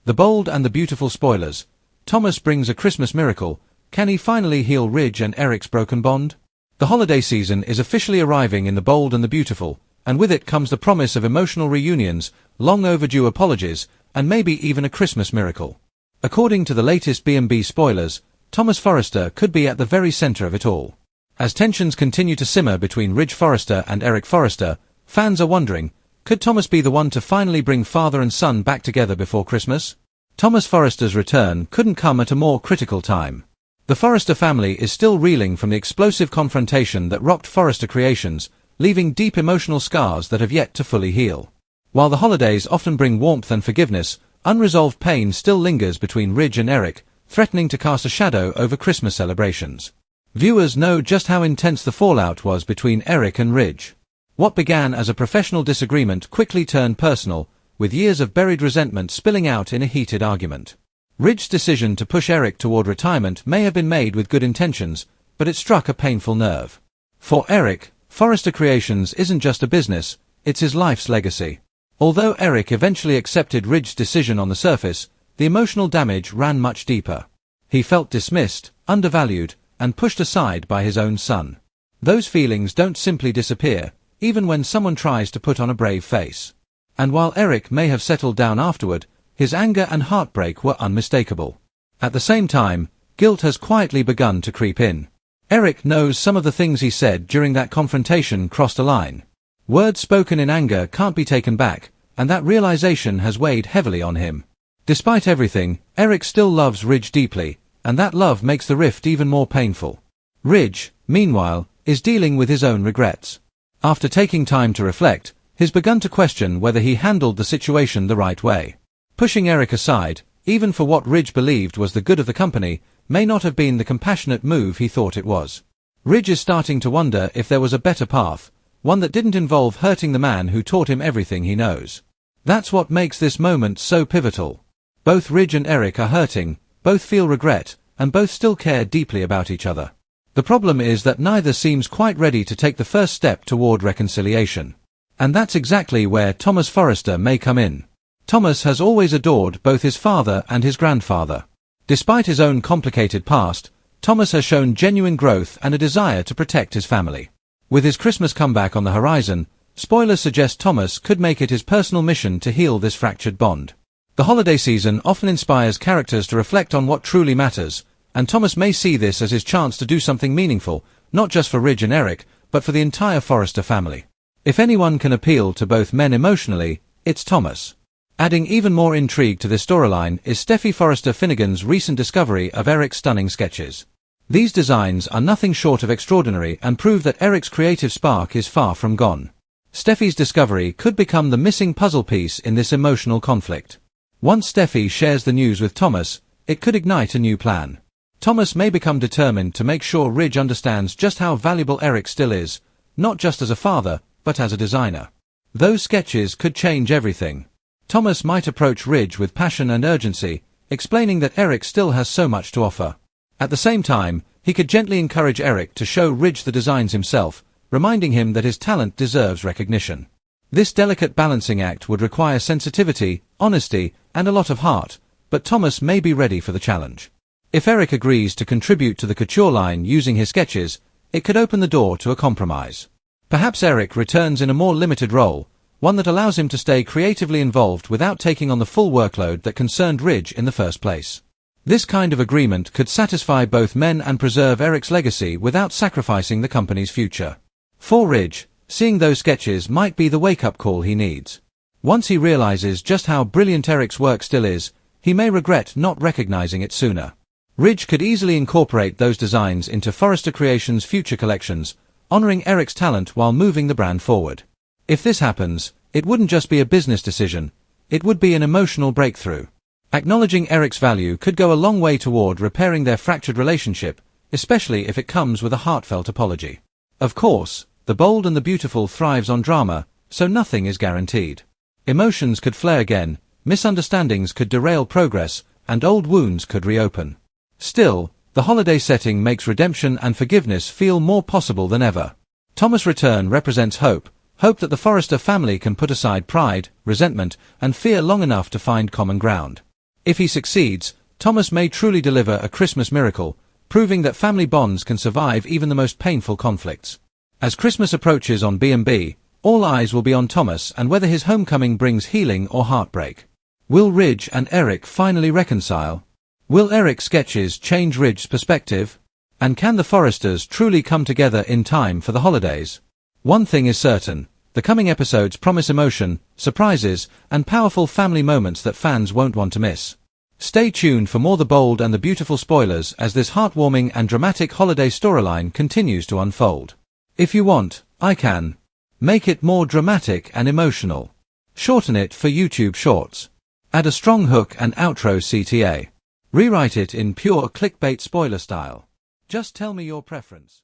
The Bold and the Beautiful spoilers. Thomas brings a Christmas miracle. Can he finally heal Ridge and Eric's broken bond? The holiday season is officially arriving in The Bold and the Beautiful, and with it comes the promise of emotional reunions, long overdue apologies, and maybe even a Christmas miracle. According to the latest B&B spoilers, Thomas Forrester could be at the very center of it all. As tensions continue to simmer between Ridge Forrester and Eric Forrester, fans are wondering, could Thomas be the one to finally bring father and son back together before Christmas? Thomas Forrester's return couldn't come at a more critical time. The Forrester family is still reeling from the explosive confrontation that rocked Forrester Creations, leaving deep emotional scars that have yet to fully heal. While the holidays often bring warmth and forgiveness, unresolved pain still lingers between Ridge and Eric, threatening to cast a shadow over Christmas celebrations. Viewers know just how intense the fallout was between Eric and Ridge. What began as a professional disagreement quickly turned personal, with years of buried resentment spilling out in a heated argument. Ridge's decision to push Eric toward retirement may have been made with good intentions, but it struck a painful nerve. For Eric, Forrester Creations isn't just a business, it's his life's legacy. Although Eric eventually accepted Ridge's decision on the surface, the emotional damage ran much deeper. He felt dismissed, undervalued, and pushed aside by his own son. Those feelings don't simply disappear, even when someone tries to put on a brave face. And while Eric may have settled down afterward, his anger and heartbreak were unmistakable. At the same time, guilt has quietly begun to creep in. Eric knows some of the things he said during that confrontation crossed a line. Words spoken in anger can't be taken back, and that realization has weighed heavily on him. Despite everything, Eric still loves Ridge deeply, and that love makes the rift even more painful. Ridge, meanwhile, is dealing with his own regrets. After taking time to reflect, he's begun to question whether he handled the situation the right way. Pushing Eric aside, even for what Ridge believed was the good of the company, may not have been the compassionate move he thought it was. Ridge is starting to wonder if there was a better path, one that didn't involve hurting the man who taught him everything he knows. That's what makes this moment so pivotal. Both Ridge and Eric are hurting, both feel regret, and both still care deeply about each other. The problem is that neither seems quite ready to take the first step toward reconciliation. And that's exactly where Thomas Forrester may come in. Thomas has always adored both his father and his grandfather. Despite his own complicated past, Thomas has shown genuine growth and a desire to protect his family. With his Christmas comeback on the horizon, spoilers suggest Thomas could make it his personal mission to heal this fractured bond. The holiday season often inspires characters to reflect on what truly matters, and Thomas may see this as his chance to do something meaningful, not just for Ridge and Eric, but for the entire Forrester family. If anyone can appeal to both men emotionally, it's Thomas. Adding even more intrigue to this storyline is Steffi Forrester Finnegan's recent discovery of Eric's stunning sketches. These designs are nothing short of extraordinary and prove that Eric's creative spark is far from gone. Steffi's discovery could become the missing puzzle piece in this emotional conflict. Once Steffi shares the news with Thomas, it could ignite a new plan. Thomas may become determined to make sure Ridge understands just how valuable Eric still is, not just as a father, but as a designer. Those sketches could change everything. Thomas might approach Ridge with passion and urgency, explaining that Eric still has so much to offer. At the same time, he could gently encourage Eric to show Ridge the designs himself, reminding him that his talent deserves recognition. This delicate balancing act would require sensitivity, honesty, and a lot of heart, but Thomas may be ready for the challenge. If Eric agrees to contribute to the couture line using his sketches, it could open the door to a compromise. Perhaps Eric returns in a more limited role, one that allows him to stay creatively involved without taking on the full workload that concerned Ridge in the first place. This kind of agreement could satisfy both men and preserve Eric's legacy without sacrificing the company's future. For Ridge, seeing those sketches might be the wake-up call he needs. Once he realizes just how brilliant Eric's work still is, he may regret not recognizing it sooner. Ridge could easily incorporate those designs into Forrester Creations' future collections, honoring Eric's talent while moving the brand forward. If this happens, it wouldn't just be a business decision, it would be an emotional breakthrough. Acknowledging Eric's value could go a long way toward repairing their fractured relationship, especially if it comes with a heartfelt apology. Of course, The Bold and the Beautiful thrives on drama, so nothing is guaranteed. Emotions could flare again, misunderstandings could derail progress, and old wounds could reopen. Still, the holiday setting makes redemption and forgiveness feel more possible than ever. Thomas' return represents hope that the Forrester family can put aside pride, resentment, and fear long enough to find common ground. If he succeeds, Thomas may truly deliver a Christmas miracle, proving that family bonds can survive even the most painful conflicts. As Christmas approaches on B&B, all eyes will be on Thomas and whether his homecoming brings healing or heartbreak. Will Ridge and Eric finally reconcile? Will Eric's sketches change Ridge's perspective? And can the Forresters truly come together in time for the holidays? One thing is certain, the coming episodes promise emotion, surprises, and powerful family moments that fans won't want to miss. Stay tuned for more The Bold and the Beautiful spoilers as this heartwarming and dramatic holiday storyline continues to unfold. If you want, I can make it more dramatic and emotional. Shorten it for YouTube Shorts. Add a strong hook and outro CTA. Rewrite it in pure clickbait spoiler style. Just tell me your preference.